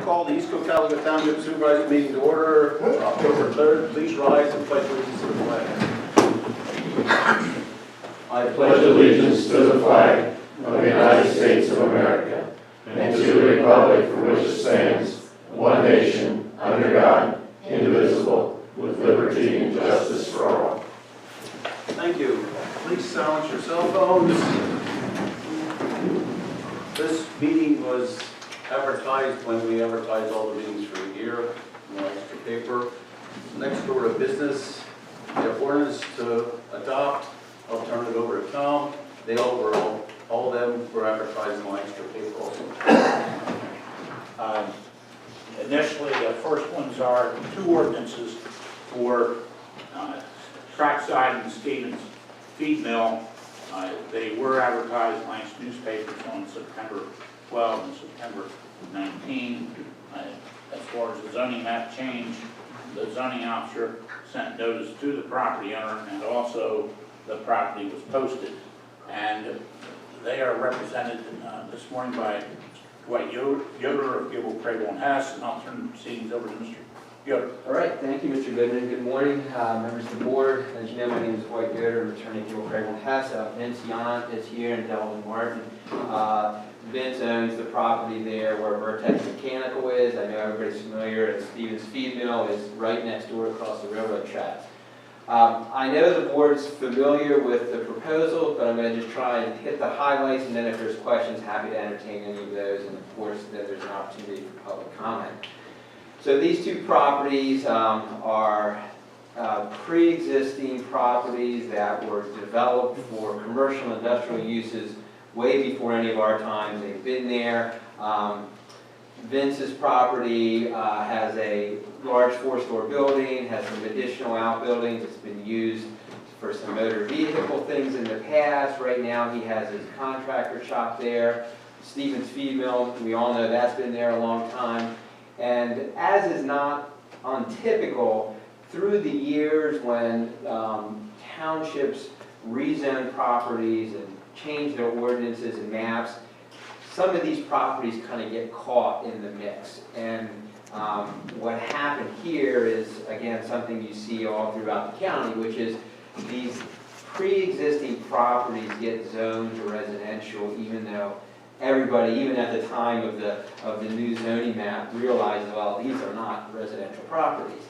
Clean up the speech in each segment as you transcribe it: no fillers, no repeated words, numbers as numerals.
call the East Cocalico Township Supervisor meeting to order, October 3rd. Please rise and pledge allegiance to the flag. I pledge allegiance to the flag of the United States of America and to the republic for which it stands, one nation, under God, indivisible, with liberty and justice for all. Thank you. Please silence your cell phones. This meeting was advertised when we advertised all the meetings for the year. No extra paper. Next order of business, we have ordinance to adopt. I'll turn it over to Tom. They all of them were advertised in extra paper also. Initially, the first ones are two ordinances for Trackside and Stevens Feed Mill. They were advertised in last newspapers on September 12 and September 19. As far as the zoning map change, the zoning officer sent notice to the property owner, and also the property was posted. And they are represented this morning by Dwight Yoder of Gilbert, Crable, and Hess, and I'll turn the proceedings over to Mr. Yoder. All right, thank you, Mr. Goodman. Good morning, members of the board. As you know, my name is Dwight Yoder. I'm attorney at Gilbert, Crable, and Hess. Vince Yant is here, and Delvin Martin. Vince owns the property there where Vertex Mechanical is. I know everybody's familiar. And Stevens Feed Mill is right next door across the railroad tracks. I know the board's familiar with the proposal, but I'm going to just try and hit the highlights, and then if there's questions, happy to entertain any of those, and of course, then there's an opportunity for public comment. So these two properties are pre-existing properties that were developed for commercial and industrial uses way before any of our times. They've been there. Vince's property has a large four-store building, has some additional outbuildings. It's been used for some motor vehicle things in the past. Right now he has his contractor shop there. Stevens Feed Mill, we all know that's been there a long time. And as is not untypical, through the years when townships rezone properties and change their ordinances and maps, some of these properties kind of get caught in the mix. And what happened here is, again, something you see all throughout the county, which is these pre-existing properties get zoned to residential, even though everybody, even at the time of the new zoning map, realized, well, these are not residential properties.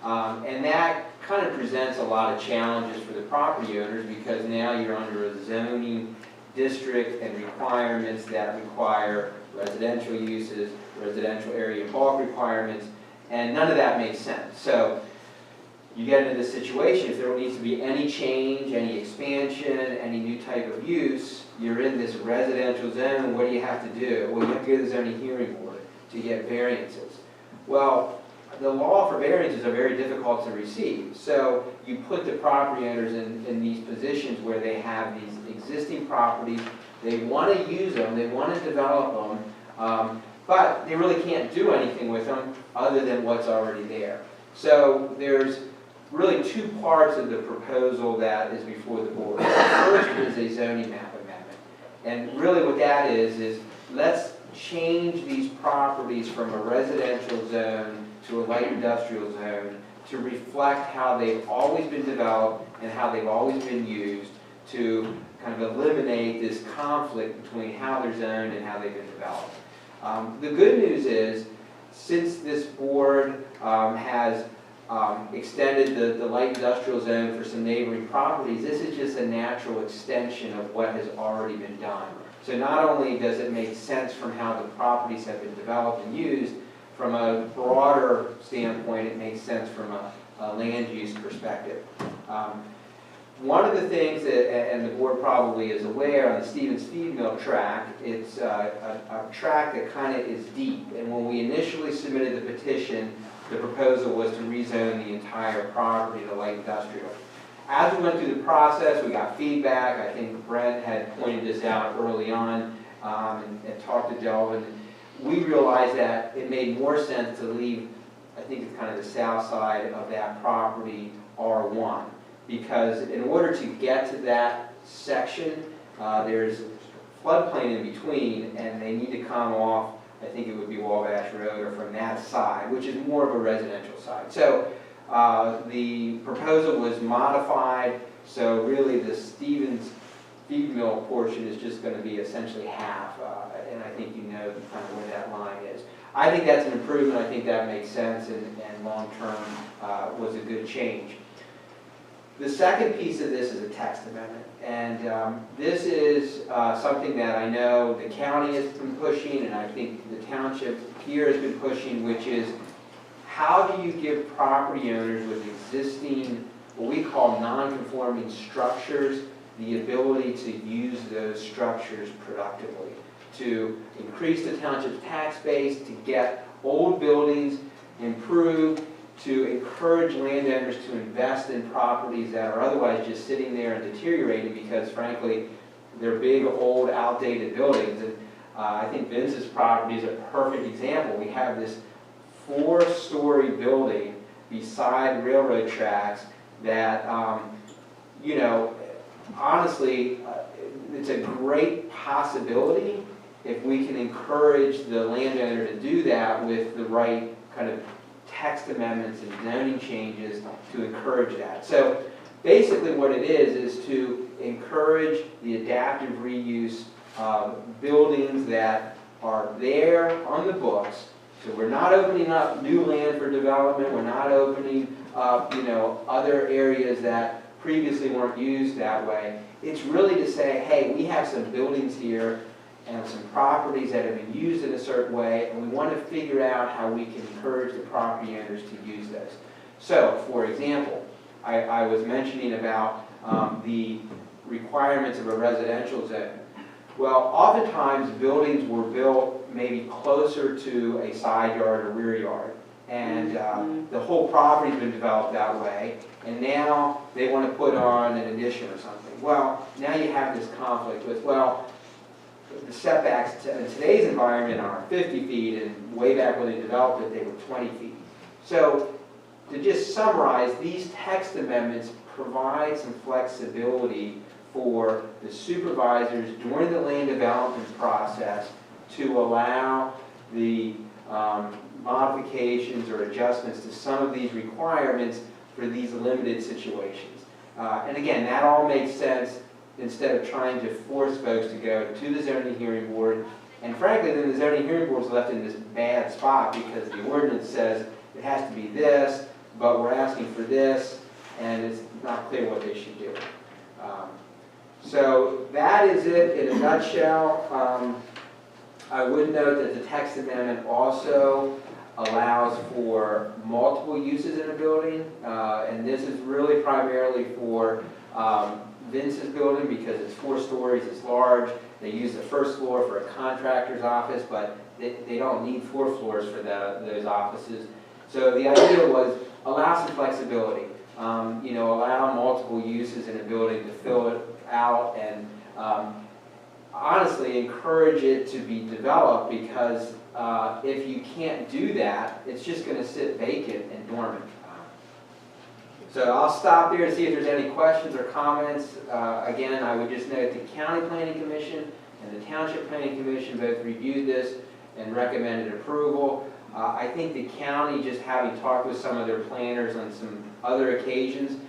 And that kind of presents a lot of challenges for the property owners, because now you're under a zoning district and requirements that require residential uses, residential area bulk requirements, and none of that makes sense. So you get into this situation, if there needs to be any change, any expansion, any new type of use, you're in this residential zone. What do you have to do? Well, you have to go to the zoning hearing board to get variances. Well, the law for variances are very difficult to receive. So you put the property owners in these positions where they have these existing properties. They want to use them, they want to develop them, but they really can't do anything with them other than what's already there. So there's really two parts of the proposal that is before the board. The first is a zoning map amendment. And really what that is let's change these properties from a residential zone to a light industrial zone to reflect how they've always been developed and how they've always been used, to kind of eliminate this conflict between how they're zoned and how they've been developed. The good news is, since this board has extended the light industrial zone for some neighboring properties, this is just a natural extension of what has already been done. So not only does it make sense from how the properties have been developed and used, from a broader standpoint, it makes sense from a land use perspective. One of the things that, and the board probably is aware, on the Stevens Feed Mill track, it's a track that kind of is deep. And when we initially submitted the petition, the proposal was to rezone the entire property to light industrial. As we went through the process, we got feedback. I think Brent had pointed this out early on and talked to Delvin. We realized that it made more sense to leave, I think it's kind of the south side of that property, R1. Because in order to get to that section, there's floodplain in between, and they need to come off I think it would be Wabash Road or from that side, which is more of a residential side. So the proposal was modified, so really the Stevens feed mill portion is just going to be essentially half, and I think you know kind of where that line is. I think that's an improvement. I think that makes sense, and long-term was a good change. The second piece of this is a text amendment, and this is something that I know the county has been pushing, and I think the township here has been pushing, which is how do you give property owners with existing, what we call non-conforming structures, the ability to use those structures productively, to increase the township's tax base, to get old buildings improved, to encourage landowners to invest in properties that are otherwise just sitting there and deteriorating because frankly, they're big, old, outdated buildings. And I think Vince's property is a perfect example. We have this 4-story building beside railroad tracks that, you know, honestly, it's a great possibility if we can encourage the landowner to do that with the right kind of text amendments and zoning changes to encourage that. So basically what it is to encourage the adaptive reuse of buildings that are there on the books. So we're not opening up new land for development, we're not opening up, you know, other areas that previously weren't used that way. It's really to say, hey, we have some buildings here and some properties that have been used in a certain way, and we want to figure out how we can encourage the property owners to use those. So, for example, I was mentioning about the requirements of a residential zone. Well, oftentimes buildings were built maybe closer to a side yard or rear yard, and the whole property's been developed that way, and now they want to put on an addition or something. Well, now you have this conflict with, well, the setbacks in today's environment are 50 feet, and way back when they developed it, they were 20 feet. So, to just summarize, these text amendments provide some flexibility for the supervisors during the land development process to allow the modifications or adjustments to some of these requirements for these limited situations. And again, that all makes sense instead of trying to force folks to go to the zoning hearing board. And frankly, then the zoning hearing board is left in this bad spot because the ordinance says it has to be this, but we're asking for this, and it's not clear what they should do. So that is it in a nutshell. I would note that the text amendment also allows for multiple uses in a building, and this is really primarily for Vince's building because it's 4 stories, it's large. They use the first floor for a contractor's office, but they don't need 4 floors for those offices. So the idea was allow some flexibility, you know, allow multiple uses in a building to fill it out, and honestly encourage it to be developed because if you can't do that, it's just going to sit vacant and dormant. So I'll stop there to see if there's any questions or comments. Again, I would just note the County Planning Commission and the Township Planning Commission both reviewed this and recommended approval. I think the county, just having talked with some of their planners on some other occasions,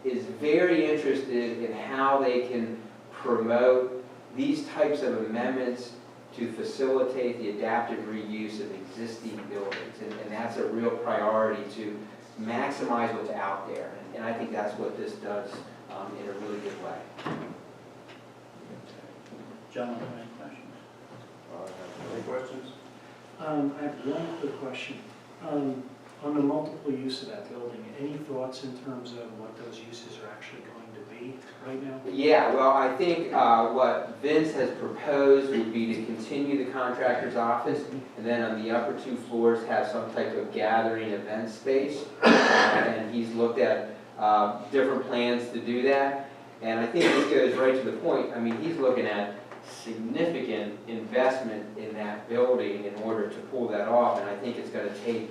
is very interested in how they can promote these types of amendments to facilitate the adaptive reuse of existing buildings. And that's a real priority to maximize what's out there. And I think that's what this does in a really good way. Gentlemen, any questions? Any questions? I have one quick question. On the multiple use of that building, any thoughts in terms of what those uses are actually going to be right now? Yeah, well, I think what Vince has proposed would be to continue the contractor's office, and then on the upper 2 floors have some type of gathering event space. And he's looked at different plans to do that. And I think this goes right to the point. I mean, he's looking at significant investment in that building in order to pull that off, and I think it's going to take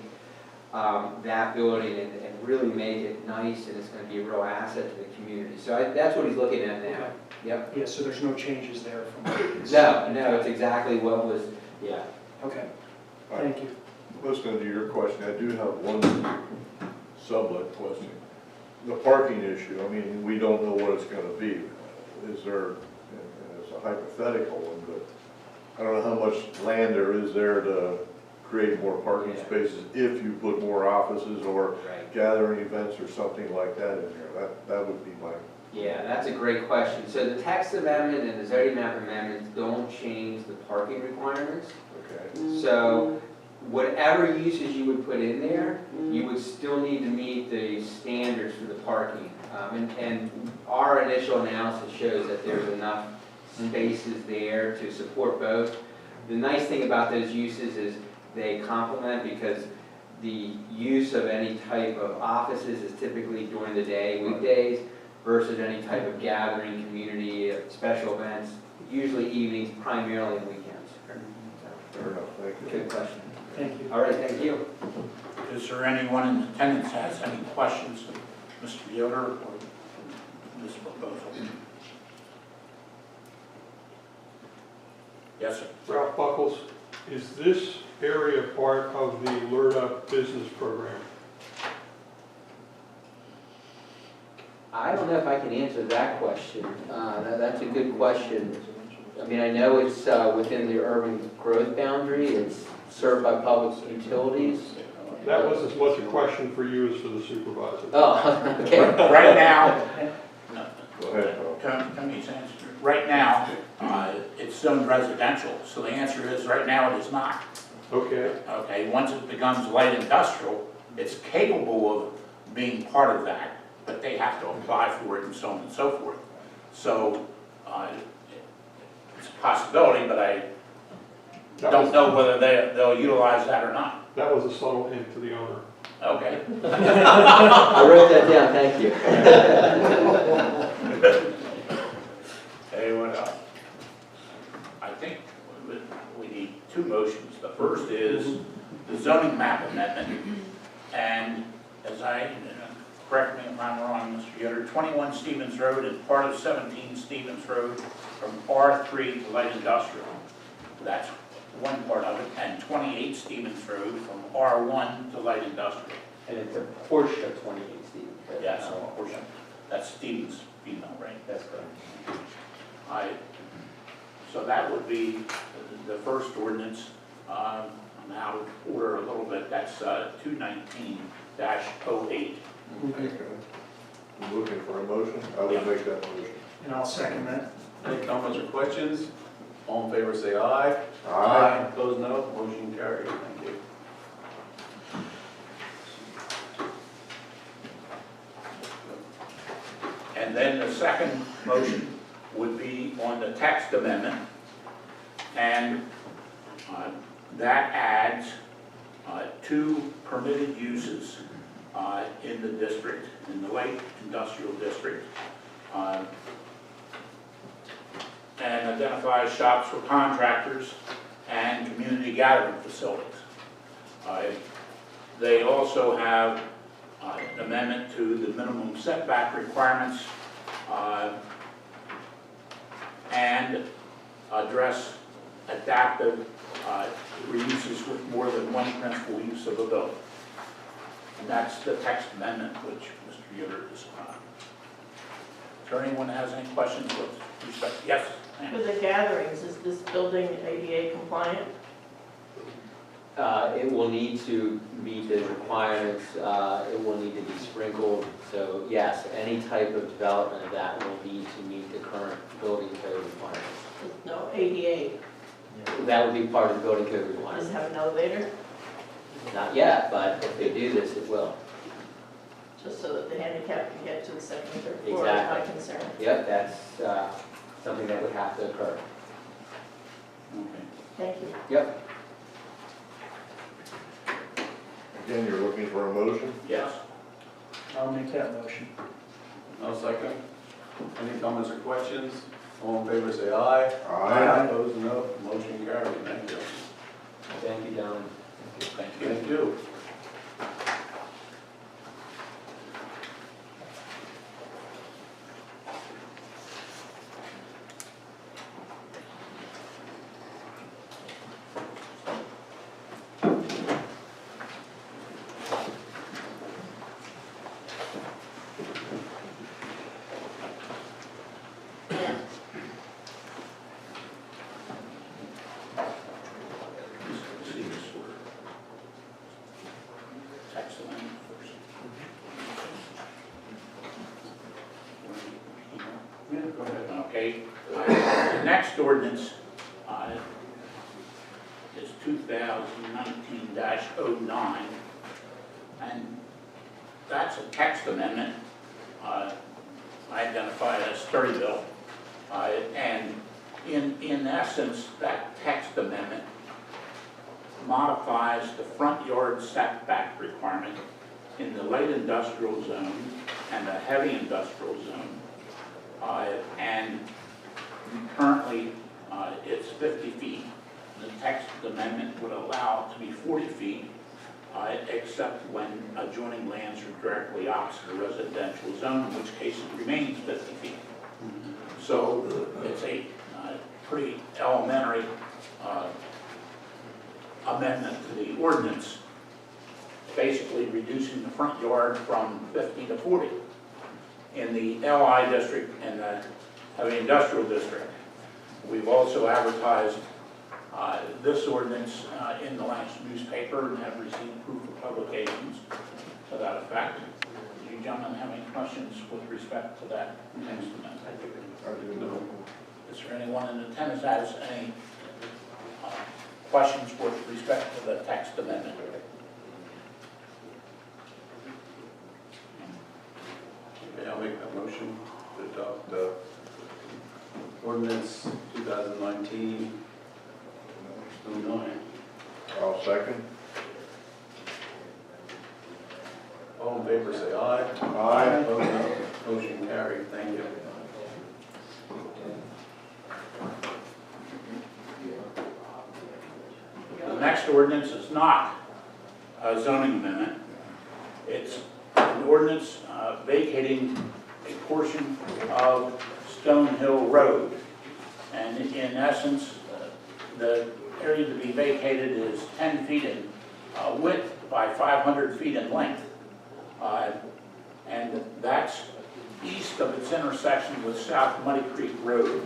that building and really make it nice, and it's going to be a real asset to the community. So that's what he's looking at now. Okay. Yep. Yeah, so there's no changes there from what it is? No, it's exactly what was, yeah. Okay. Thank you. Listening to your question, I do have one sublet question. The parking issue, I mean, we don't know what it's gonna be. Is there, and it's a hypothetical one, but I don't know how much land there is there to create more parking Yeah. spaces if you put more offices or Right. gathering events or something like that in there. That would be my, Yeah, that's a great question. So the text amendment and the zoning map amendments don't change the parking requirements. okay. So whatever uses you would put in there, you would still need to meet the standards for the parking. And our initial analysis shows that there's enough spaces there to support both. The nice thing about those uses is they complement, because the use of any type of offices is typically during the day, weekdays, versus any type of gathering, community, special events, usually evenings, primarily on weekends. Fair enough, thank you. Good question. Thank you. All right, thank you. Is there anyone in attendance that has any questions of Mr. Yoder or this proposal? Yes, sir. Ralph Buckles, is this area part of the LERTA business program? I don't know if I can answer that question. That's a good question. I mean, I know it's within the urban growth boundary, it's served by public utilities. That was as much a question for you as for the supervisor. Oh, okay. Right now, Go ahead, Paul. Can you answer? Right now, it's zoned residential, so the answer is, right now it is not. Okay, Okay, once it becomes light industrial, it's capable of being part of that, but they have to apply for it and so on and so forth. So, it's a possibility, but I don't know whether they'll utilize that or not. that was a subtle hint to the owner. Okay. I wrote that down, thank you. Anyone else? I think we need two motions. The first is the zoning map amendment, and as correct me if I'm wrong, Mr. Yoder, 21 Stevens Road and part of 17 Stevens Road from R3 to light industrial. That's one part of it, and 28 Stevens Road from R1 to light industrial. And it's a portion of 28, Steve. Yes, a portion. That's Stevens female, right? That's correct. So that would be the first ordinance. I'm out of order a little bit. That's 219-08. Okay. I'm looking for a motion. I will make that motion. And I'll second that. Any comments or questions? All in favor, say aye. Aye. Opposed, no. Motion carried. Thank you. And then the second motion would be on the text amendment. And that adds two permitted uses in the district, in the light industrial district. And identifies shops for contractors and community gathering facilities. They also have an amendment to the minimum setback requirements and address adaptive reuses with more than one principal use of a building. And that's the text amendment which Mr. Yoder is on. Is there anyone that has any questions with respect? Yes? ma'am. For the gatherings, is this building ADA compliant? It will need to meet the requirements, it will need to be sprinkled. So yes, any type of development of that will need to meet the current building code requirements. No ADA, That would be part of the building code does it requirements. have an elevator, Not yet, but if they do this, it will. just so that the handicap can get to the second and third floor, is my Exactly. concern. Yep, that's something that would have to occur. Okay. Thank you. Yep. Again, you're looking for a motion? Yes? I'll make that motion. No second. Any comments or questions? All in favor, say aye. Aye. Opposed, no. Motion carried. Thank you. Thank you, gentlemen. Thank you. Thank you. Okay, the next ordinance is 2019-09, and that's a text amendment identified as Sturdyville. And in essence, that text amendment modifies the front yard setback requirement in the light industrial zone and the heavy industrial zone. And currently, it's 50 feet. The text amendment would allow it to be 40 feet, except when adjoining lands are directly opposite a residential zone, in which case it remains 50 feet. So it's a pretty elementary amendment to the ordinance, basically reducing the front yard from 50 to 40. In the LI district and the heavy industrial district, we've also advertised this ordinance in the last newspaper and have received proof of publications to that effect. Do you gentlemen have any questions with respect to that text amendment? Is there anyone in attendance that has any questions with respect to the text amendment? Okay, I'll make that motion to adopt ordinance 2019-09. I'll second. All in favor, say aye. Aye. Opposed, no. Motion carried. Thank you. The next ordinance is not a zoning amendment. It's an ordinance vacating a portion of Stone Hill Road. And in essence, the area to be vacated is 10 feet in width by 500 feet in length. And that's east of its intersection with South Muddy Creek Road.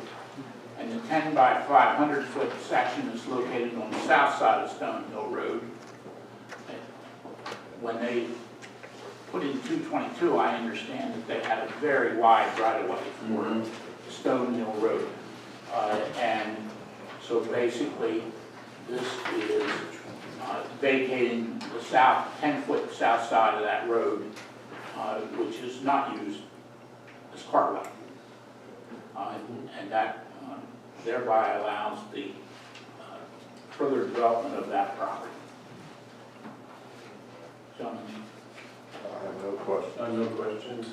And the 10 by 500 foot section is located on the south side of Stone Hill Road. When they put in 222, I understand that they had a very wide right-of-way for Stone Hill Road. And so basically, this is vacating the 10-foot south side of that road, which is not used as cartway. And that thereby allows the further development of that property. Gentlemen, I have no question. No questions.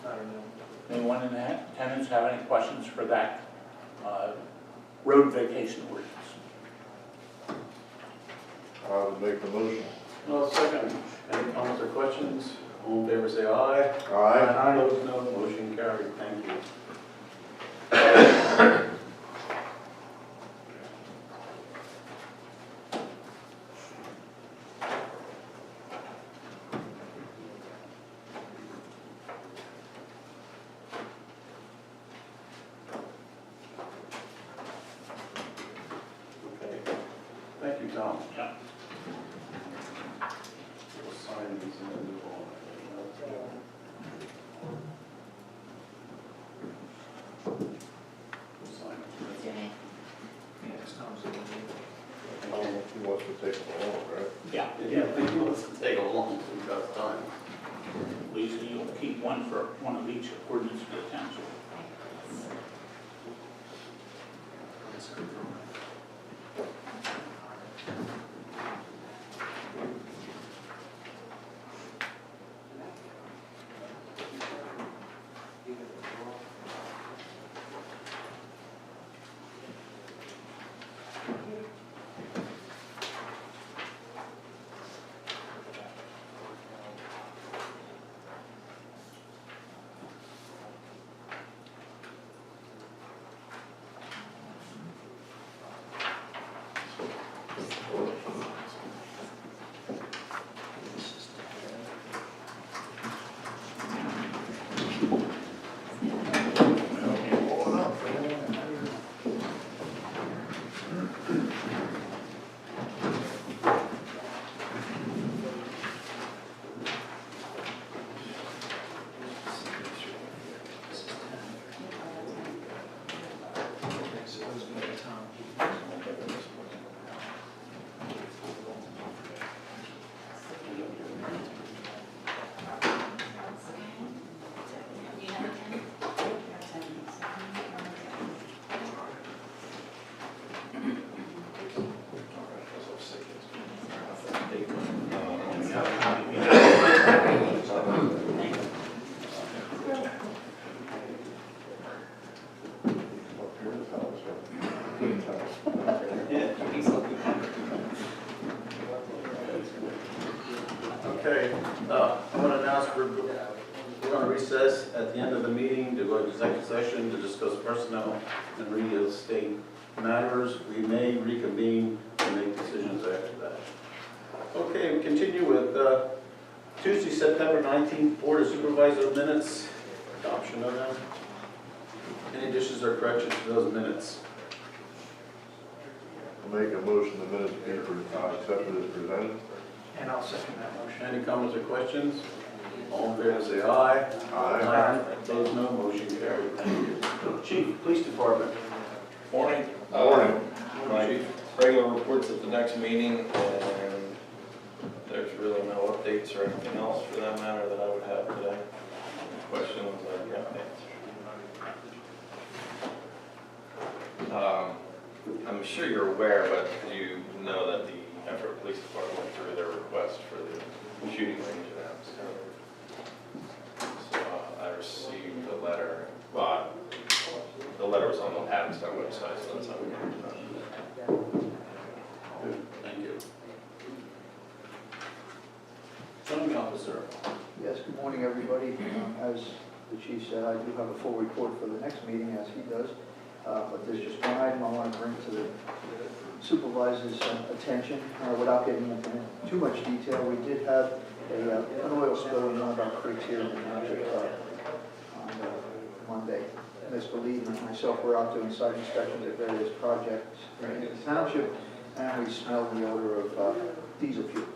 I don't know. anyone in the attendance have any questions for that road vacation ordinance? I would make the motion. No, second. Any comments or questions? All in favor, say aye. Aye. Opposed, no. Motion carried. Thank you. Okay. Thank you, Tom. Yeah. We'll sign these and then move on. We'll sign it. What's your name? Yeah, it's Tom's little name. He wants to take them along, right? Yeah. Yeah, I think he wants to take a long, we've got time. Lisa, you'll keep one for one of each ordinance for the township. Okay, I want to announce we're going to recess at the end of the meeting to go to executive session to discuss personnel and real estate matters. We may reconvene and make decisions after that. Okay, we continue with Tuesday, September 19th, Board of Supervisor minutes, adoption of them. Any additions or corrections to those minutes? Make a motion the minutes be accepted as presented. And I'll second that motion. Any comments or questions? All in favor, say aye. Aye. Opposed, no. Motion carried. Thank you. Chief, Police Department. Morning. Morning. My regular reports at the next meeting, and there's really no updates or anything else for that matter that I would have today. Questions, I'd be happy to answer. I'm sure you're aware, but you know that the Effort Police Department went through their request for the shooting range in Adamstown. So I received a letter, well, the letter was on the Adamstown website, so that's how we got it. Thank you. Zoning Officer. Yes, good morning, everybody. As the chief said, I do have a full report for the next meeting, as he does. But there's just one item I want to bring to the supervisor's attention, without getting into too much detail. We did have an oil spill in one of our creeks here in the township on Monday. Ms. Believe and myself were out doing site inspections at various projects in the township, and we smelled the odor of diesel fuel.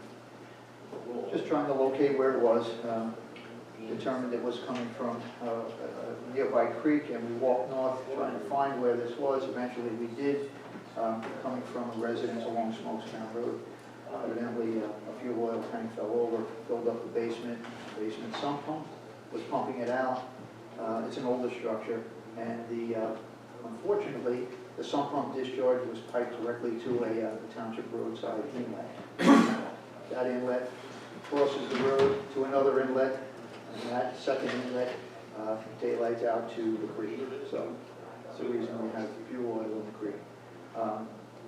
Just trying to locate where it was. Determined it was coming from a nearby creek, and we walked north trying to find where this was. Eventually we did, coming from a residence along Smokestown Road. Evidently a fuel oil tank fell over, filled up the basement. The basement sump pump was pumping it out. It's an older structure, and unfortunately the sump pump discharge was piped directly to a township roadside inlet. That inlet crosses the road to another inlet, and that second inlet daylights out to the creek. So that's the reason we have fuel oil in the creek.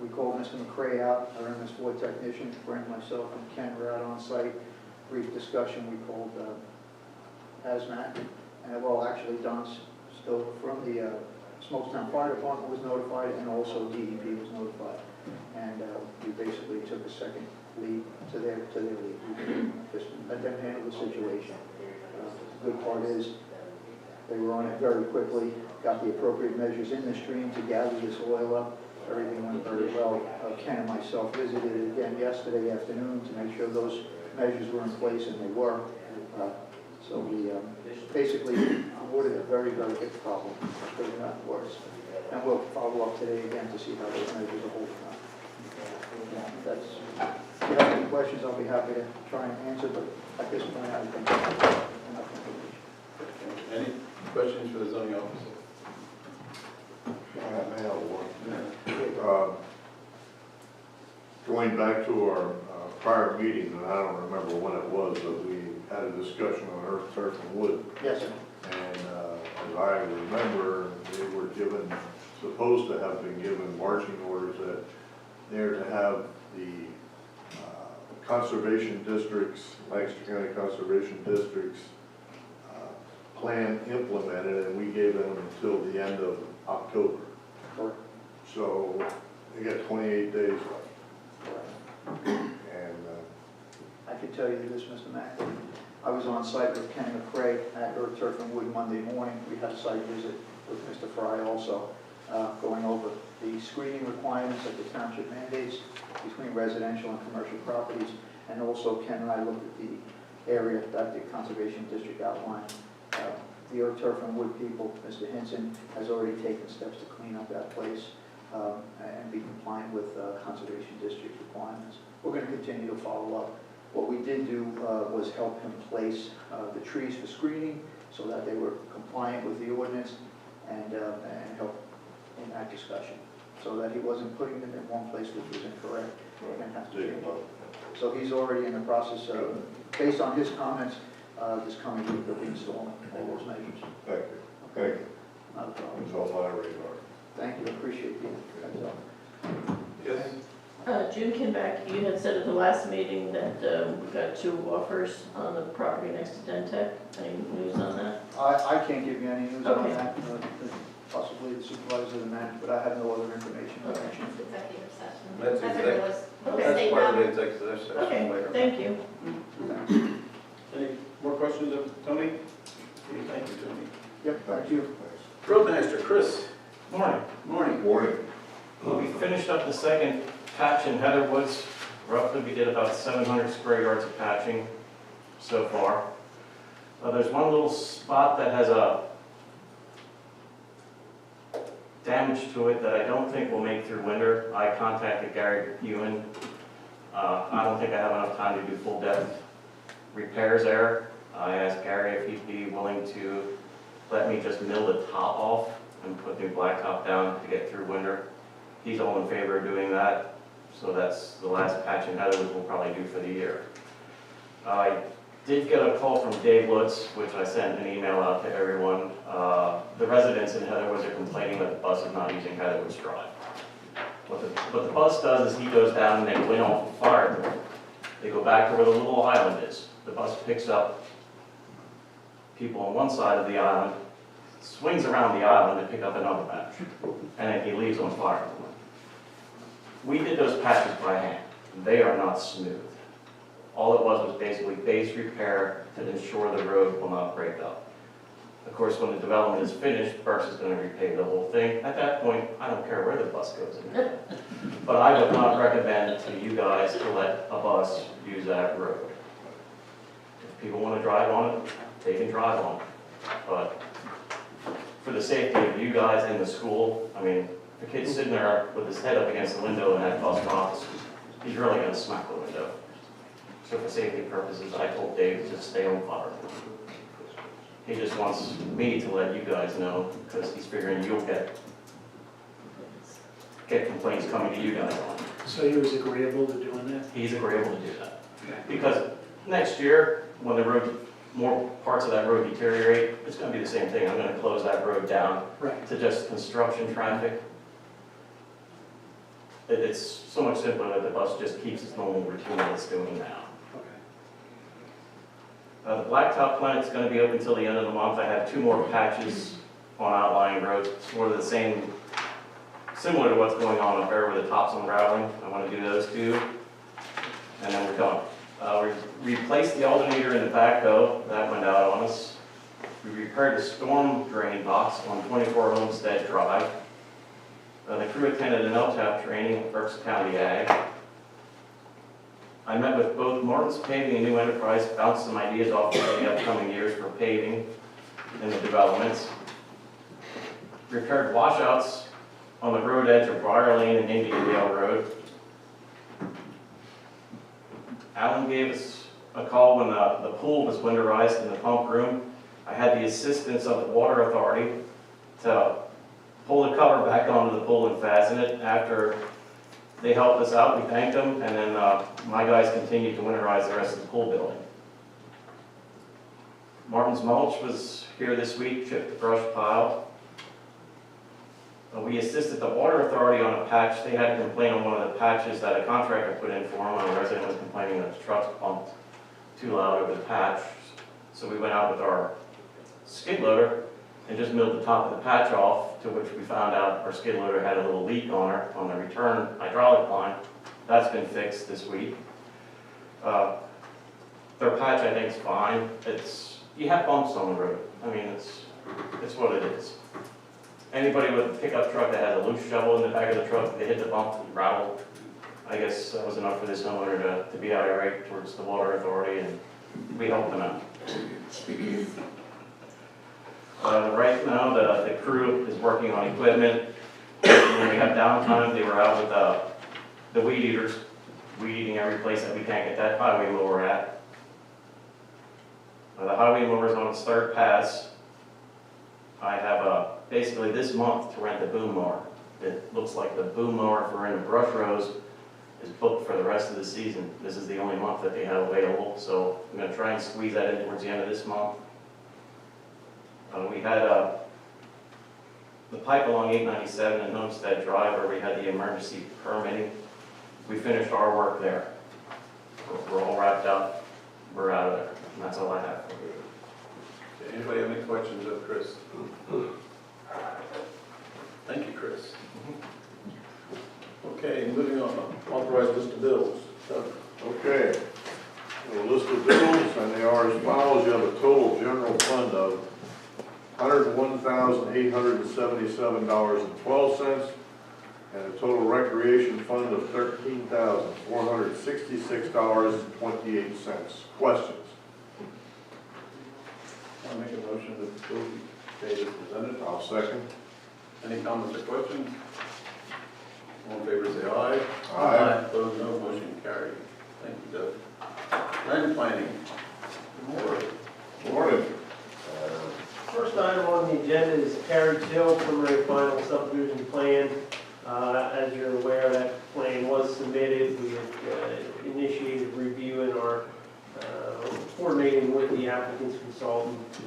We called Mr. McCray out, our MS4 technician. Brent, myself, and Ken were out on site. Brief discussion. We called hazmat, and well, actually Don Stowe from the Smokestown Fire Department was notified, and also DEP was notified. And we basically took a second lead to their lead. We just let them handle the situation. The good part is they were on it very quickly, got the appropriate measures in the stream to gather this oil up. Everything went very well. Ken and myself visited it again yesterday afternoon to make sure those measures were in place, and they were. So we basically avoided a very, very big problem. Could have gotten worse. And we'll follow up today again to see how those measures are holding up. If you have any questions, I'll be happy to try and answer, but at this point, I think nothing. Any questions for the zoning officer? I have one. Going back to our prior meeting, and I don't remember when it was, but we had a discussion on earth, turf, and wood. Yes, sir. And as I remember, they were supposed to have been given marching orders that they're to have the conservation districts, Lancaster County Conservation Districts plan implemented, and we gave them until the end of October. Correct. So they got 28 days left. And I can tell you this, Mr. Mack. I was on site with Ken McCray at Earth, Turf, and Wood Monday morning. We had a site visit with Mr. Fry also, going over the screening requirements that the township mandates between residential and commercial properties. And also Ken and I looked at the area that the Conservation District outlined. The Earth, Turf, and Wood people, Mr. Hinson, has already taken steps to clean up that place. and be compliant with Conservation District requirements. We're going to continue to follow up. What we did do was help him place the trees for screening so that they were compliant with the ordinance and help in that discussion, so that he wasn't putting them in one place which was incorrect and have to change it. So he's already in the process of, based on his comments, this coming week they'll be installing all those measures. Thank you. Thank you. Not a problem. It's on my radar. Thank you, I appreciate the heads up. Yes. June came back, you had said at the last meeting that we got 2 offers on the property next to Dentec. Any news on that? I can't give you any news on Okay. that, possibly the supervisor or the manager, but I have no other information. Okay. Executive session. That's That's exact- what it was. Okay. That's part of the executive session Okay, later. thank you. Any more questions of Tony? Thank you, Tony. Yep, thank you. Roadmaster, Chris. Morning. Morning. Morning. We finished up the second patch in Heather Woods. Roughly, we did about 700 square yards of patching so far. There's one little spot that has a damage to it that I don't think will make through winter. I contacted Gary Ewan. I don't think I have enough time to do full depth repairs there. I asked Gary if he'd be willing to let me just mill the top off and put new blacktop down to get through winter. He's all in favor of doing that, so that's the last patch in Heatherwood we'll probably do for the year. I did get a call from Dave Lutz, which I sent an email out to everyone. The residents in Heatherwood are complaining that the bus is not using Heatherwood's Drive. What the bus does is he goes down and they win off the fire door. They go back to where the little island is. The bus picks up people on one side of the island, swings around the island to pick up another batch, and then he leaves on fire. We did those patches by hand. They are not smooth. All it was basically base repair to ensure the road will not break up. Of course, when the development is finished, Burks is going to repave the whole thing. At that point, I don't care where the bus goes in. But I would not recommend to you guys to let a bus use that road. If people want to drive on it, they can drive on it. But for the safety of you guys and the school, I mean, if a kid's sitting there with his head up against the window and that bus stops, he's really going to smack the window. So for safety purposes, I told Dave to just stay on fire. He just wants me to let you guys know, because he's figuring you'll get complaints coming to you guys on it. So he was agreeable to doing that? He's agreeable to do that. Because next year, when the road, more parts of that road deteriorate, it's going to be the same thing. I'm going to close that road down Right. to just construction traffic. It's so much simpler that the bus just keeps its normal routine that it's doing now. Okay. The blacktop plant's going to be open until the end of the month. I have 2 more patches on outlying roads, sort of the same, similar to what's going on up there where the top's unraveling. I want to do those 2, and then we're done. We replaced the alternator in the backhoe. That went out on us. We repaired the storm drain box on 24 Homestead Drive. The crew attended an LTAP training at Berks County Ag. I met with both Martin's Paving and New Enterprise, bounced some ideas off for the upcoming years for paving in the developments. Repaired washouts on the road edge of Briar Lane and Indiandale Road. Alan gave us a call when the pool was winterized in the pump room. I had the assistance of the Water Authority to pull the cover back onto the pool and fasten it. After they helped us out, we thanked them, and then my guys continued to winterize the rest of the pool building. Martin's Mulch was here this week, chipped the brush pile. We assisted the Water Authority on a patch. They had a complaint on one of the patches that a contractor put in for them. A resident was complaining that the trucks pumped too loud over the patch. So we went out with our skid loader and just milled the top of the patch off, to which we found out our skid loader had a little leak on the return hydraulic line. That's been fixed this week. Their patch, I think, is fine. You have bumps on the road. I mean, it's what it is. Anybody with a pickup truck that has a loose shovel in the back of the truck, they hit the bump and rattle. I guess that was enough for this homeowner to be irate towards the Water Authority, and we helped them out. Right now, the crew is working on equipment. when we have downtime, they were out with the weed eaters, weed eating every place that we can't get that highway mower at. The highway mower's on its third pass. I have basically this month to rent the boom mower. It looks like the boom mower if we're in the brush rows is booked for the rest of the season. This is the only month that they have available, so I'm gonna try and squeeze that in towards the end of this month. We had the pipe along 897 and Homestead Drive where we had the emergency permitting. We finished our work there. We're all wrapped up, we're out of there, and that's all I have for you. Okay, anybody have any questions of Chris? Thank you, Chris. Okay, moving on, authorized list of bills. Doug? Okay. A list of bills, and they are as follows. You have a total general fund of $101,877.12, and a total recreation fund of $13,466.28. Questions? Want to make a motion that the bill be paid as presented? I'll second. Any comments or questions? All in favor, say aye. Aye. Opposed, no. Motion carried. Thank you, Doug. Land planning. Morning. First item on the agenda is Carriage Hill preliminary final subdivision plan. As you're aware, that plan was submitted. We had initiated review and are coordinating with the applicant's consultant to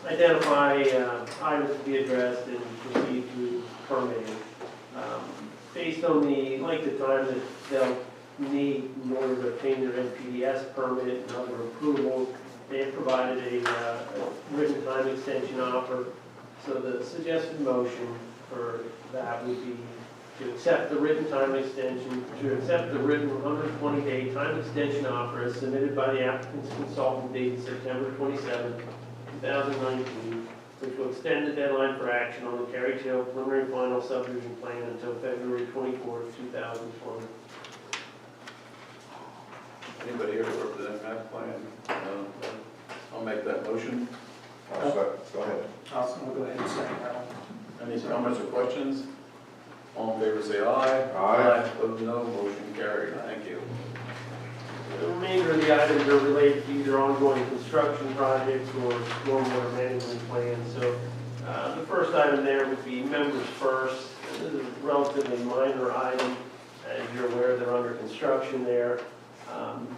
identify items to be addressed and proceed through permitting. Based on the length of time that they'll need in order to obtain their NPDES permit and other approvals, they have provided a written time extension offer. So the suggested motion for that would be to accept the written time extension, to accept the written 120-day time extension offer as submitted by the applicant's consultant dated September 27, 2019, which will extend the deadline for action on the Carriage Hill preliminary final subdivision plan until February 24, 2020. Anybody here to represent that plan? I'll make that motion. I'll second. Go ahead. I'll go ahead and second that one. Any comments or questions? All in favor, say aye. Aye. Opposed, no. Motion carried. Thank you. The remainder of the items are related to either ongoing construction projects or stormwater management plans. So the first item there would be members first. This is a relatively minor item. As you're aware, they're under construction there.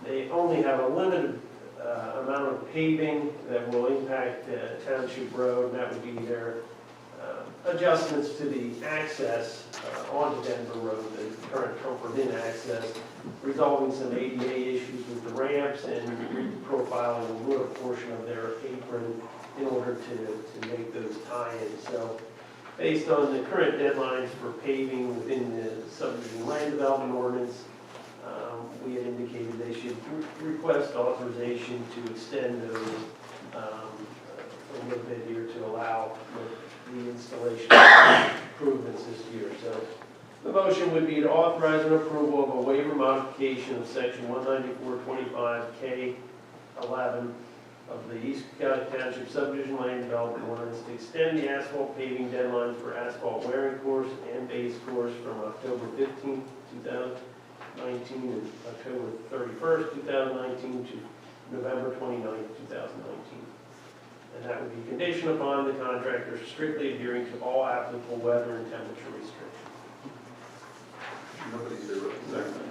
They only have a limited amount of paving that will impact Township Road, and that would be their adjustments to the access onto Denver Road, the current comfort in access, resolving some ADA issues with the ramps and reprofiling the wood portion of their apron in order to make those tie-ins. So based on the current deadlines for paving within the subdivision land development ordinance, we had indicated they should request authorization to extend those a little bit here to allow the installation of improvements this year. So the motion would be to authorize an approval of a waiver modification of section 194.25K11 of the East Cocalico Township subdivision land development ordinance to extend the asphalt paving deadline for asphalt wearing course and base course from October 15, 2019 and October 31st, 2019 to November 29th, 2019. And that would be conditioned upon the contractor strictly adhering to all applicable weather and temperature restrictions. Nobody's here to represent that.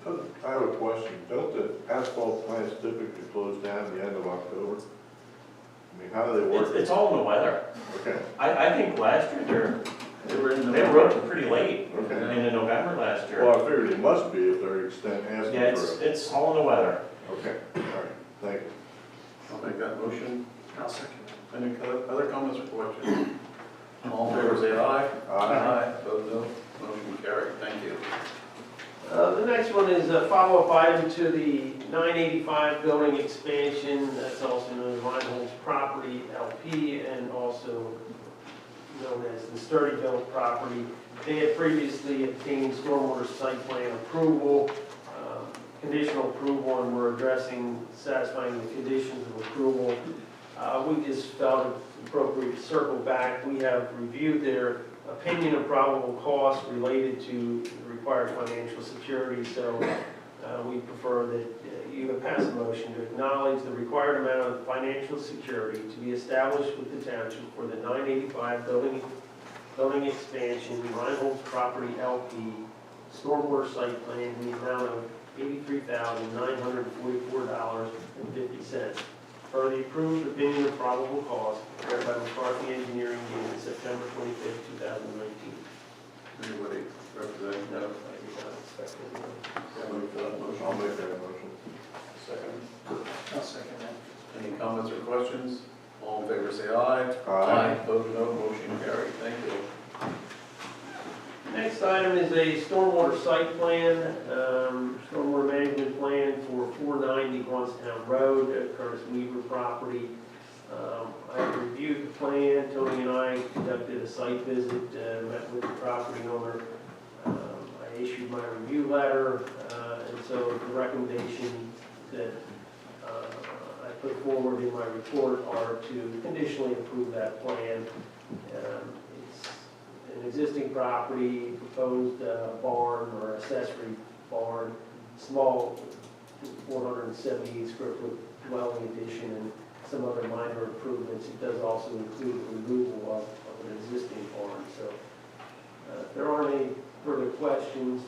Okay. I have a question. Don't the asphalt plants typically close down at the end of October? I mean, how do they work? It's all in the weather. Okay. I think last year They were in the. they were open pretty late, Okay. in November last year. Well, I figured it must be if they're asking Yeah, for it's all in the weather. Okay, all right, thank you. I'll make that motion. I'll second that. Any other comments or questions? All in favor, say aye. Aye. Opposed, no. Motion carried. Thank you. The next one is a follow-up item to the 985 building expansion, that's also known as Reinhold's Property LP, and also known as the Sturdyville property. They had previously obtained stormwater site plan approval, conditional approval, and were addressing, satisfying the conditions of approval. We just felt it appropriate to circle back. We have reviewed their opinion of probable costs related to the required financial security, so we prefer that you would pass a motion to acknowledge the required amount of financial security to be established with the township for the 985 building expansion, Reinhold's Property LP, stormwater site plan in the amount of $83,944.50. For the approved opinion of probable cost prepared by McCarthy Engineering dated September 25th, 2019. Anybody representing? No, I did not expect it. Move for that motion. I'll make that motion. Second. I'll second that. Any comments or questions? All in favor say aye. Aye. Opposed, no. Motion carried. Thank you. Next item is a stormwater site plan, stormwater management plan for 490 Quanstown Road, Curtis Weaver property. I reviewed the plan, Tony and I conducted a site visit, met with the property owner. I issued my review letter, and so the recommendations that I put forward in my report are to conditionally approve that plan. It's an existing property, proposed barn or accessory barn, small 478 square foot dwelling addition and some other minor improvements. It does also include the removal of an existing barn. So if there aren't any further questions,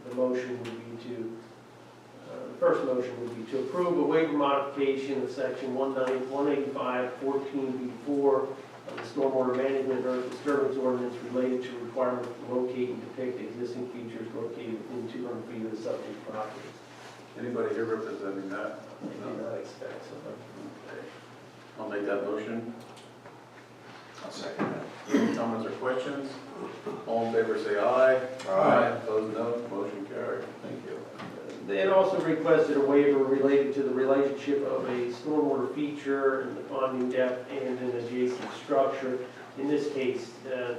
the motion would be to, the first motion would be to approve a waiver modification of section 185-14B4 of the Stormwater Management or Disturbance Ordinance related to requirement to locate and depict existing features located within 200 feet of the subject property. Anybody here representing that? I do not expect so. Okay. I'll make that motion. I'll second that. Any comments or questions? All in favor say aye. Aye. Opposed, no. Motion carried. Thank you. They had also requested a waiver related to the relationship of a stormwater feature and the ponding depth and an adjacent structure. In this case, I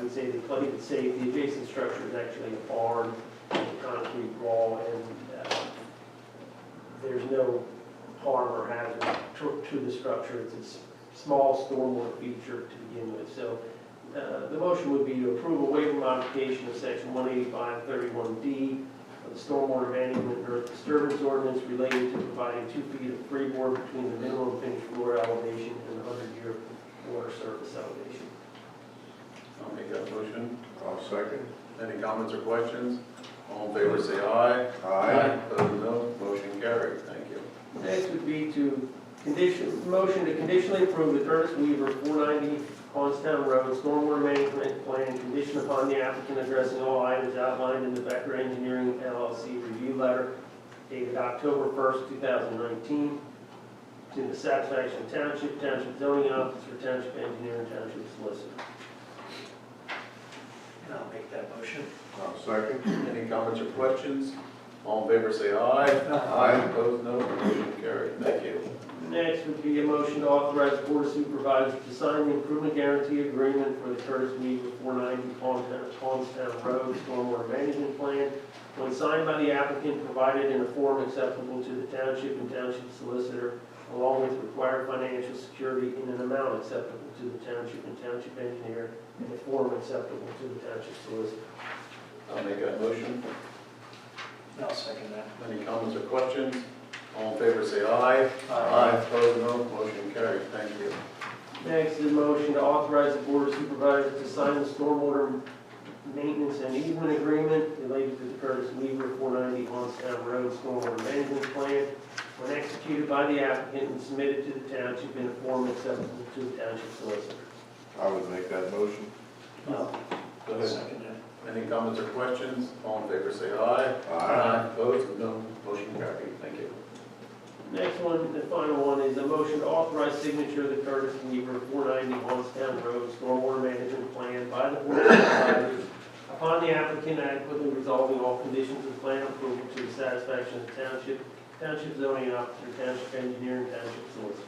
would say they played it safe. The adjacent structure is actually a barn, a concrete wall, and there's no harm or hazard to the structure. It's a small stormwater feature to begin with. So the motion would be to approve a waiver modification of section 185-31D of the Stormwater Management and Earth Disturbance Ordinance related to providing 2 feet of freeboard between the minimum finished floor elevation and the 100-year water surface elevation. I'll make that motion. I'll second. Any comments or questions? All in favor say aye. Aye. Opposed, no. Motion carried. Thank you. Next would be to motion to conditionally approve the Curtis Weaver 490 Quanstown Road Stormwater Management Plan conditioned upon the applicant addressing all items outlined in the Becker Engineering LLC review letter dated October 1st, 2019 to the satisfaction of Township Zoning Officer, Township Engineer, and Township Solicitor. And I'll make that motion. I'll second. Any comments or questions? All in favor say aye. Aye. Opposed, no. Motion carried. Thank you. Next would be a motion to authorize the Board of Supervisors to sign the improvement guarantee agreement for the Curtis Weaver 490 Quanstown Road Stormwater Management Plan. When signed by the applicant, provided in a form acceptable to the Township and Township Solicitor, along with required financial security in an amount acceptable to the Township and Township Engineer, in a form acceptable to the Township Solicitor. I'll make that motion. I'll second that. Any comments or questions? All in favor say aye. Opposed, no. Motion carried. Thank you. Next is a motion to authorize the Board of Supervisors to sign the stormwater maintenance and easement agreement related to the Curtis Weaver 490 Quanstown Road Stormwater Management Plan when executed by the applicant and submitted to the township in a form acceptable to the township solicitor. I would make that motion. Go I'll ahead. second that. Any comments or questions? All in favor say aye. Opposed, no. Motion carried. Thank you. Next one, the final one, is a motion to authorize signature of the Curtis Weaver 490 Quanstown Road Stormwater Management Plan by the Board of Supervisors upon the applicant adequately resolving all conditions of plan approval to the satisfaction of the Township Zoning Officer, Township Engineer, and Township Solicitor.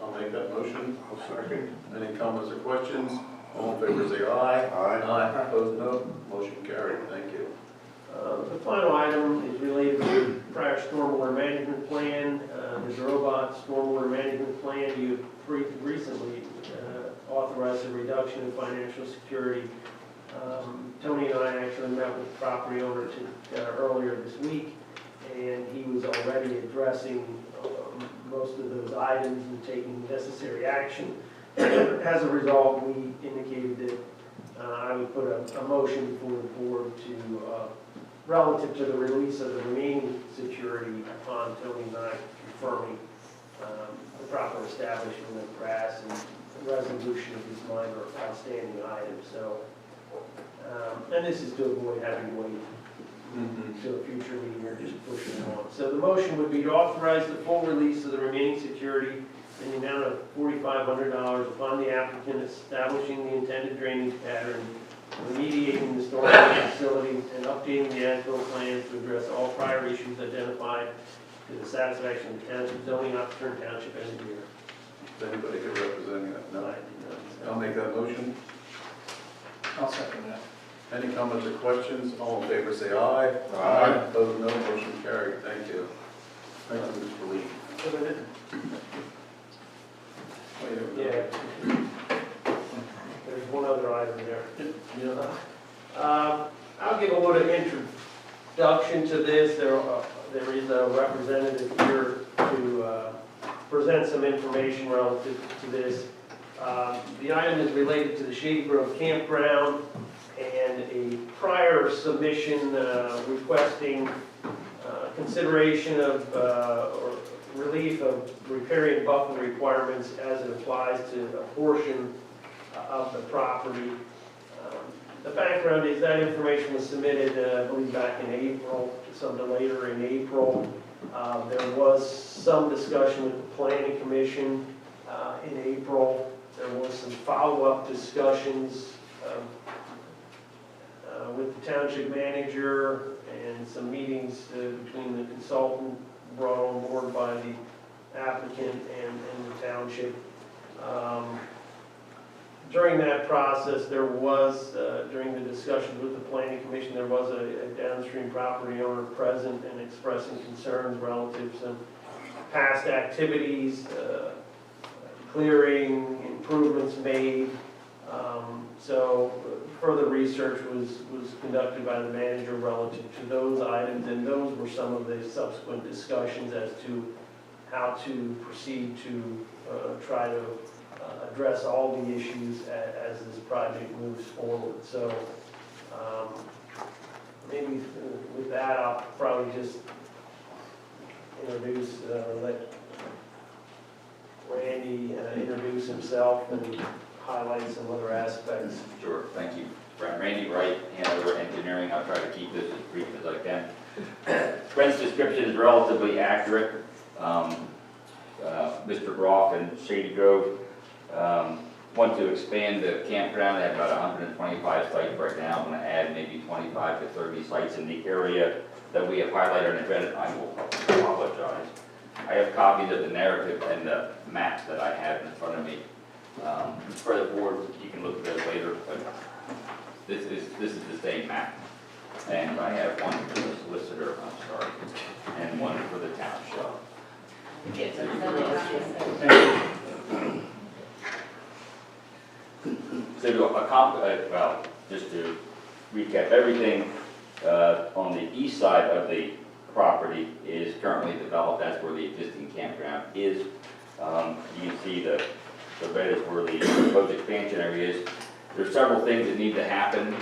I'll make that motion. I'll second. Any comments or questions? All in favor say aye. Aye. Opposed, no. Motion carried. Thank you. The final item is related to prior stormwater management plan, the robot stormwater management plan, you recently authorized a reduction in financial security. Tony and I actually met with the property owner earlier this week, and he was already addressing most of those items and taking necessary action. As a result, we indicated that I would put a motion for the board to, relative to the release of the remaining security upon Tony and I confirming the proper establishment of grass and resolution of these minor outstanding items. So, and this is to avoid having to wait to a future meeting or just pushing it on. So the motion would be to authorize the full release of the remaining security in the amount of $4,500 upon the applicant establishing the intended drainage pattern, remediating the stormwater facility, and updating the as-built plans to address all prior issues identified to the satisfaction of the township zoning, Oxford Township engineer. Is anybody here representing that? No. I did not I'll make that motion. I'll second that. Any comments or questions? All in favor, say aye. Aye. Opposed, no. Motion carried. Thank you. Thank you, Mr. Lee. Yeah. There's one other item there. I'll give a little introduction to this. There is a representative here to present some information relative to this. The item is related to the Shady Grove Campground and a prior submission requesting consideration of or relief of riparian buffer requirements as it applies to a portion of the property. The background is that information was submitted, I believe, back in April, sometime later in April. There was some discussion with the Planning Commission in April. There was some follow-up discussions with the township manager and some meetings between the consultant brought on board by the applicant and the township. During that process, there was, during the discussions with the Planning Commission, there was a downstream property owner present and expressing concerns relative to some past activities, clearing, improvements made. So further research was conducted by the manager relative to those items, and those were some of the subsequent discussions as to how to proceed to try to address all the issues as this project moves forward. So maybe with that, I'll probably just introduce, let Randy introduce himself and highlight some other aspects. Sure, thank you. Randy Wright, Hanover Engineering. I'll try to keep this as brief as I can. Brent's description is relatively accurate. Mr. Groff and Shady Grove want to expand the campground. They have about 125 sites right now. I'm going to add maybe 25 to 30 sites in the area that we have highlighted in red. I will apologize. I have copies of the narrative and the maps that I have in front of me. For the board, you can look at it later, but this is the same map. And I have one for the solicitor, I'm sorry, and one for the township. So just to recap, everything on the east side of the property is currently developed. That's where the existing campground is. You can see the red is where the proposed expansion area is. There's several things that need to happen.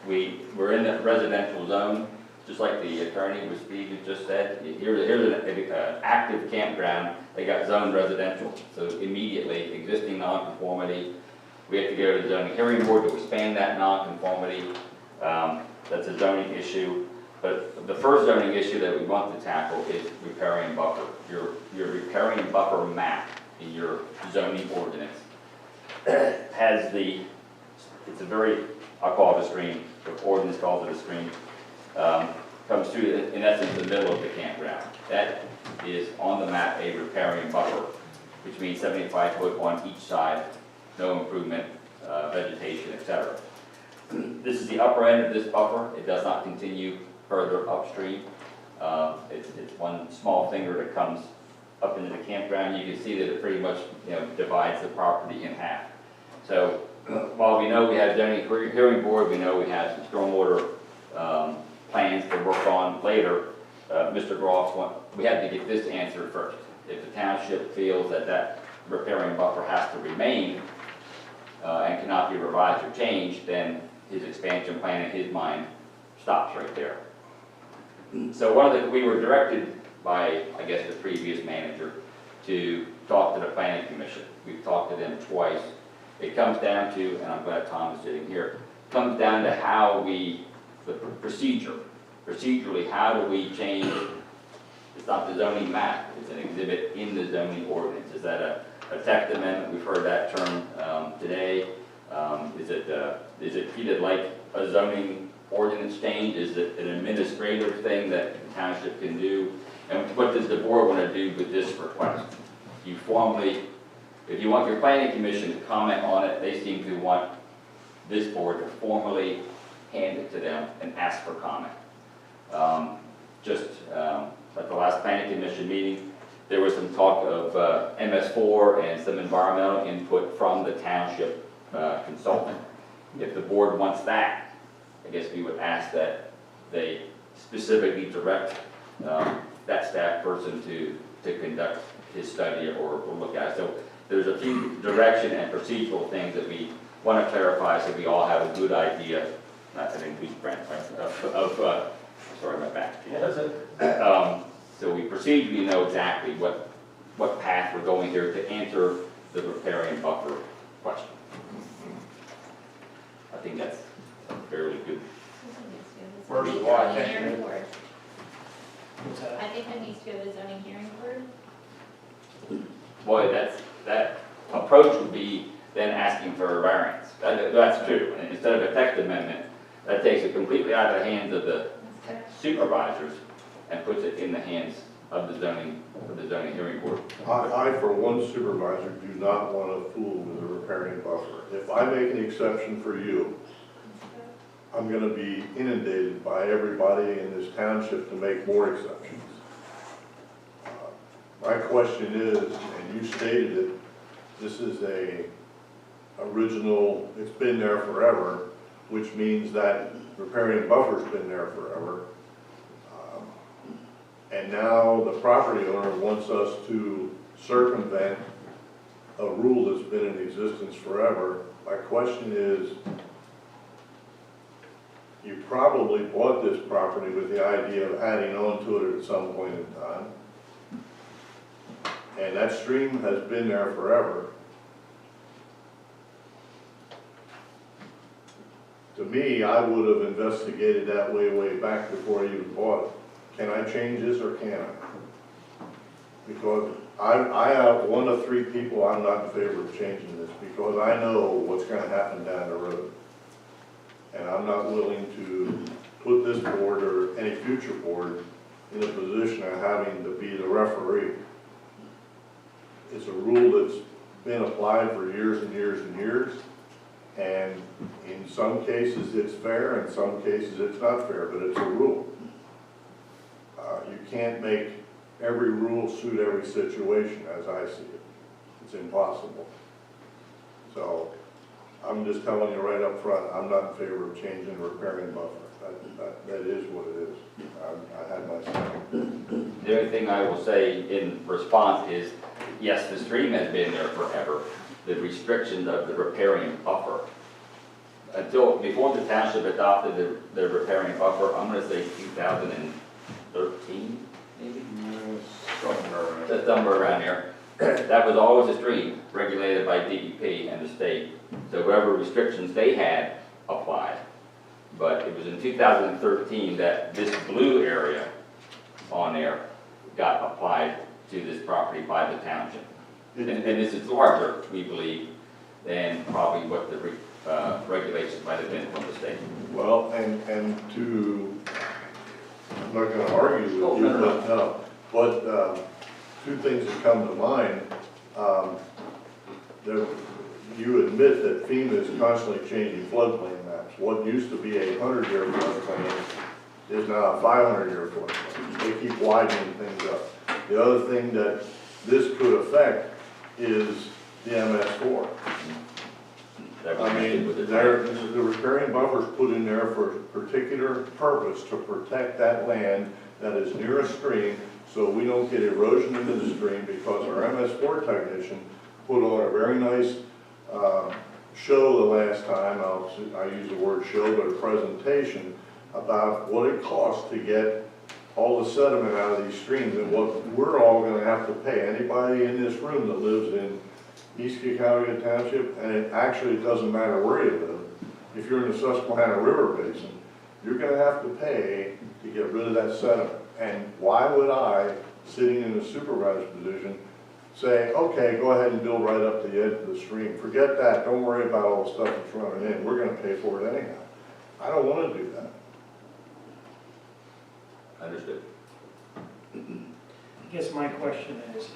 We're in the residential zone, just like the attorney was speaking just said. Here's an active campground. They got zoned residential, so immediately existing nonconformity. We have to go to the zoning hearing board to expand that nonconformity. That's a zoning issue. But the first zoning issue that we want to tackle is riparian buffer. Your riparian buffer map in your zoning ordinance it's a very, I'll call it a stream, the ordinance calls it a stream, comes through, in essence, the middle of the campground. That is on the map a riparian buffer, which means 75 foot on each side, no improvement, vegetation, etc. This is the upper end of this buffer. It does not continue further upstream. It's one small finger that comes up into the campground. You can see that it pretty much, divides the property in half. So while we know we have zoning hearing board, we know we have some stormwater plans to work on later, Mr. Groff, we have to get this answered first. If the township feels that that riparian buffer has to remain and cannot be revised or changed, then his expansion plan in his mind stops right there. So we were directed by, I guess, the previous manager to talk to the planning commission. We've talked to them twice. It comes down to, and I'm glad Tom is sitting here, comes down to how the procedure. Procedurally, how do we change, it's not the zoning map, it's an exhibit in the zoning ordinance. Is that a text amendment? We've heard that term today. Is it treated like a zoning ordinance change? Is it an administrative thing that the township can do? And what does the board want to do with this request? You formally, if you want your planning commission to comment on it, they seem to want this board to formally hand it to them and ask for comment. At the last planning commission meeting, there was some talk of MS4 and some environmental input from the township consultant. If the board wants that, I guess we would ask that they specifically direct that staff person to conduct his study or look at it. So there's a few direction and procedural things that we want to clarify so we all have a good idea, not to increase Brent, sorry, my back. So we procedurally know exactly what path we're going here to answer the riparian buffer question. I think that's fairly good. First of all, I think Hearing board. What's that? I think it needs to go to the zoning hearing board. Boy, that approach would be then asking for a variance. That's true. And instead of a text amendment, that takes it completely out of the hands of the supervisors and puts it in the hands of the zoning hearing board. I, for one supervisor, do not want to fool with a riparian buffer. If I make an exception for you, I'm going to be inundated by everybody in this township to make more exceptions. My question is, and you stated it, this is it's been there forever, which means that riparian buffer's been there forever. And now the property owner wants us to circumvent a rule that's been in existence forever. My question is, you probably bought this property with the idea of adding on to it at some point in time. And that stream has been there forever. To me, I would have investigated that way back before I even bought it. Can I change this or can't I? Because I have one of three people I'm not in favor of changing this because I know what's going to happen down the road. And I'm not willing to put this board or any future board in a position of having to be the referee. It's a rule that's been applied for years and years and years. And in some cases it's fair, in some cases it's not fair, but it's a rule. You can't make every rule suit every situation as I see it. It's impossible. So I'm just telling you right up front, I'm not in favor of changing the riparian buffer. That is what it is. I had my say. The only thing I will say in response is, yes, the stream has been there forever. The restrictions of the riparian buffer, before the township adopted the riparian buffer, I'm going to say 2013, maybe? Somewhere around here. That was always a stream regulated by DEP and the state. So whatever restrictions they had applied. But it was in 2013 that this blue area on there got applied to this property by the township. And this is larger, we believe, than probably what the regulations might have been from the state. Well, and to, I'm not going to argue with you, but two things that come to mind. You admit that FEMA is constantly changing floodplain maps. What used to be a 100-year floodplain is now a 500-year floodplain. They keep widening things up. The other thing that this could affect is the MS4. That was I mean, mentioned with the the riparian buffer's put in there for a particular purpose, to protect that land that is near a stream, so we don't get erosion into the stream, because our MS4 technician put on a very nice show the last time, I use the word show, but a presentation about what it costs to get all the sediment out of these streams, and what we're all gonna have to pay. Anybody in this room that lives in East Cocalico Township, and it actually doesn't matter where you live, if you're in the Susquehanna River Basin, you're gonna have to pay to get rid of that sediment. And why would I, sitting in a supervisor's position, say, okay, go ahead and build right up to the edge of the stream. Forget that, don't worry about all the stuff that's running in, we're gonna pay for it anyhow. I don't wanna do that. Understood. I guess my question is,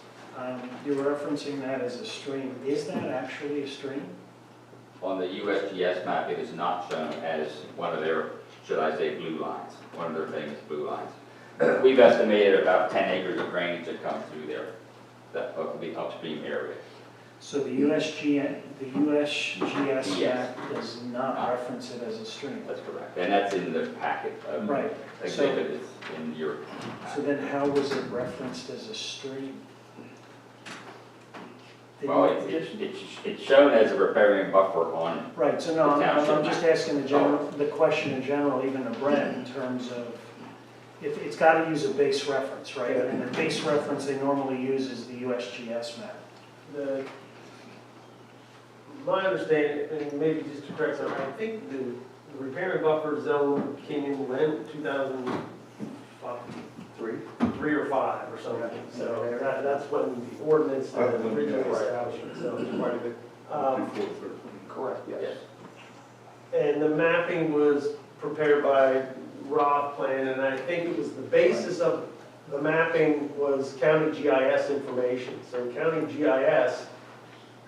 you're referencing that as a stream. Is that actually a stream? On the USGS map, it is not shown as one of their, should I say, blue lines, one of their famous blue lines. We've estimated about 10 acres of drainage that comes through there, that of the upstream area. So the USGS map does not reference it as a stream? That's correct. And that's in the packet. Right. Exhibit is in your So then how was it referenced as a stream? Well, it's shown as a riparian buffer on. Right, so no, the township I'm just map. asking the question in general, even to Brent, in terms of, it's got to use a base reference, right? And the base reference they normally use is the USGS map. My understanding, and maybe just to correct something, I think the riparian buffer zone came in when, 2003 or 5 or something. So that's when the ordinance originally established it, so it's quite a bit. Correct, yes. And the mapping was prepared by Roth Plan, and I think it was the basis of the mapping was county GIS information. So county GIS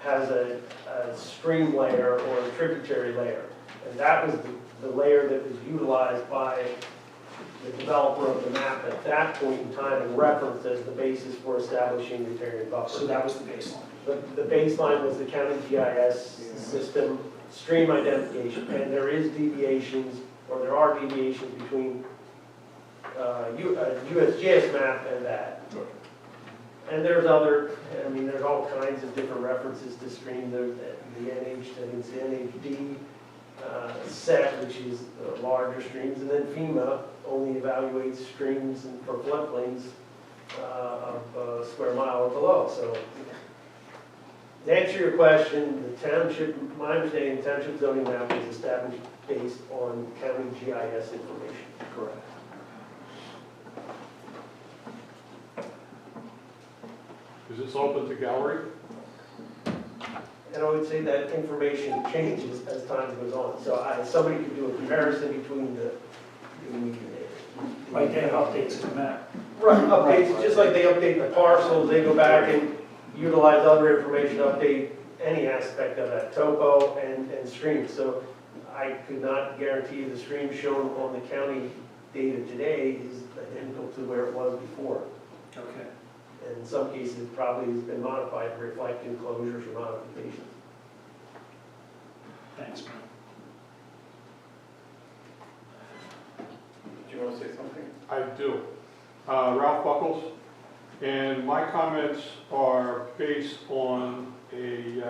has a stream layer or a tributary layer. And that was the layer that was utilized by the developer of the map at that point in time and referenced as the basis for establishing riparian buffer. So that was the baseline. The baseline was the county GIS system, stream identification, and there is deviations, or there are deviations between USGS map and that. And there's other, I mean, there's all kinds of different references to stream. There's the NH, I think it's the NHD set, which is larger streams, and then FEMA only evaluates streams for floodplains of a square mile or below. So to answer your question, the township, my understanding, the township zoning map was established based on county GIS information. Correct. Is this open to gallery? And I would say that information changes as time goes on. So somebody could do a comparison between the Right, they have updates to the map. Right, updates, just like they update the parcels, they go back and utilize other information to update any aspect of that, topo and stream. So I could not guarantee the stream shown on the county data today is identical to where it was before. Okay. In some cases, it probably has been modified to reflect enclosures or modifications. Thanks, man. Do you want to say something? I do. Ralph Buckles, and my comments are based on a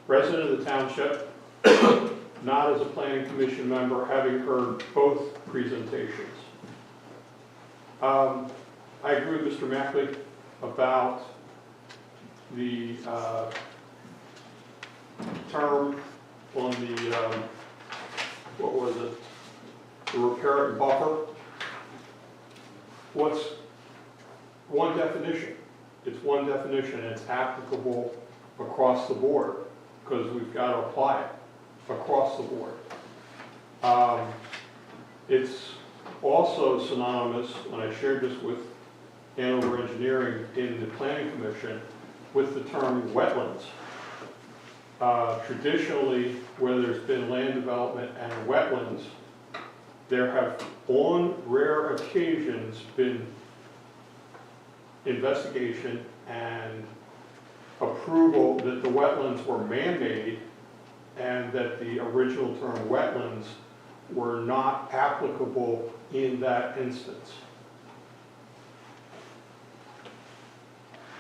resident of the township, not as a planning commission member, having heard both presentations. I agree with Mr. Mackley about the term on the, what was it, the riparian buffer. What's one definition? It's one definition, and it's applicable across the board, because we've got to apply it across the board. It's also synonymous, and I shared this with Hanover Engineering in the Planning Commission, with the term wetlands. Traditionally, where there's been land development and wetlands, there have on rare occasions been investigation and approval that the wetlands were man-made and that the original term wetlands were not applicable in that instance.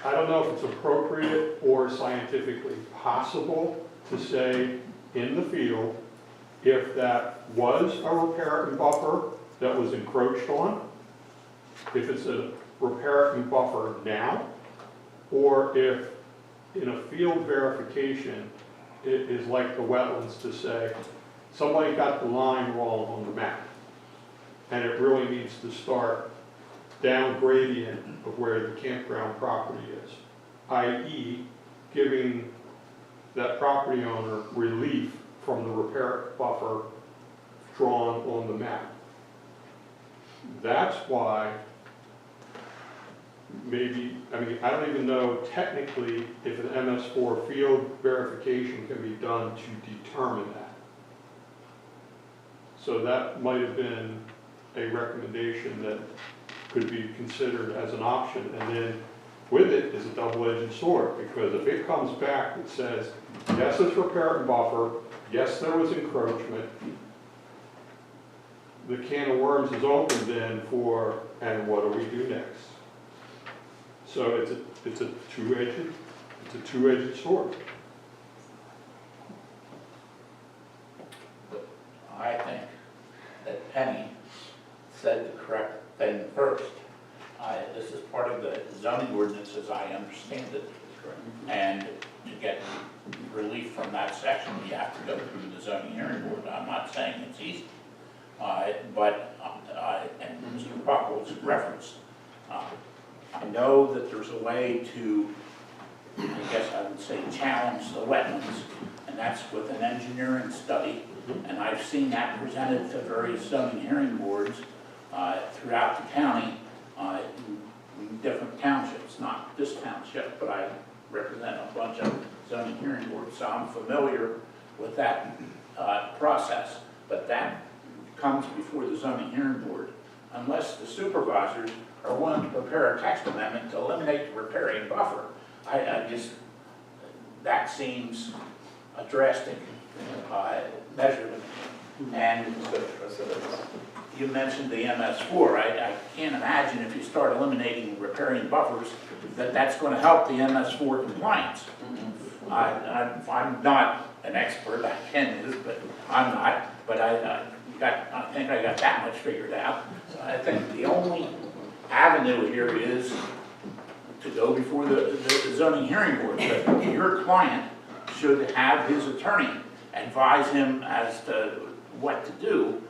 I don't know if it's appropriate or scientifically possible to say in the field if that was a riparian buffer that was encroached on, if it's a riparian buffer now, or if in a field verification, it is like the wetlands to say, somebody got the line wrong on the map, and it really needs to start down gradient of where the campground property is, i.e. giving that property owner relief from the repair buffer drawn on the map. That's why maybe, I mean, I don't even know technically if an MS4 field verification can be done to determine that. So that might have been a recommendation that could be considered as an option. And then with it is a double-edged sword, because if it comes back and says, yes, it's repair and buffer, yes, there was encroachment, the can of worms is open then for, and what do we do next? So it's a two-edged sword. I think that Penny said the correct thing first. This is part of the zoning ordinance as I understand it. And to get relief from that section, you have to go through the zoning hearing board. I'm not saying it's easy. But and Mr. Buckles referenced, I know that there's a way to, I guess I would say, challenge the wetlands, and that's with an engineering study. And I've seen that presented to various zoning hearing boards throughout the county in different townships, not this township, but I represent a bunch of zoning hearing boards, so I'm familiar with that process. But that comes before the zoning hearing board, unless the supervisors are willing to prepare a text amendment to eliminate the riparian buffer. I just, that seems a drastic measure to me. And you mentioned the MS4. I can't imagine if you start eliminating riparian buffers that that's going to help the MS4 compliance. I'm not an expert, Ken is, but I'm not. But I think I got that much figured out. So I think the only avenue here is to go before the zoning hearing board. But your client should have his attorney advise him as to what to do.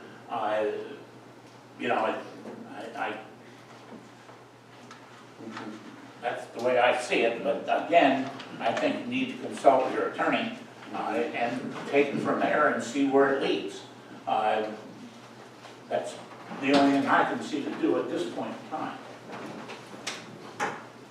You know, that's the way I see it. But again, I think you need to consult with your attorney and take it from there and see where it leads. That's the only thing I can see to do at this point in time.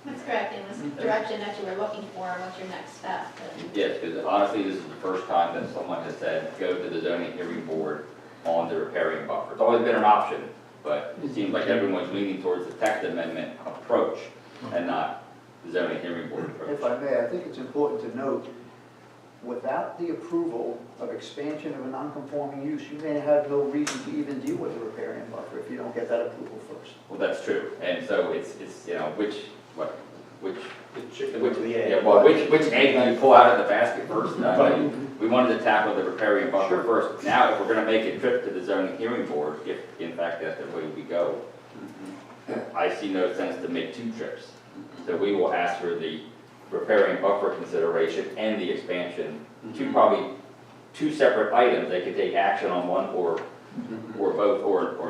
That's correct, and was the direction that you were looking for, and what's your next step? Yes, because honestly, this is the first time that someone has said, go to the zoning hearing board on the riparian buffer. It's always been an option, but it seems like everyone's leaning towards the text amendment approach and not the zoning hearing board approach. If I may, I think it's important to note, without the approval of expansion of a non-conforming use, you may have no reason to even deal with the riparian buffer if you don't get that approval first. Well, that's true, and so it's you know, which The chicken or the egg. yeah, well, which egg do you pull out of the basket first? I mean, we wanted to tackle the riparian buffer first. Now, if we're going to make a trip to the zoning hearing board, if in fact that's the way we go, I see no sense to make two trips. So we will ask for the riparian buffer consideration and the expansion, probably two separate items. They could take action on one or both, or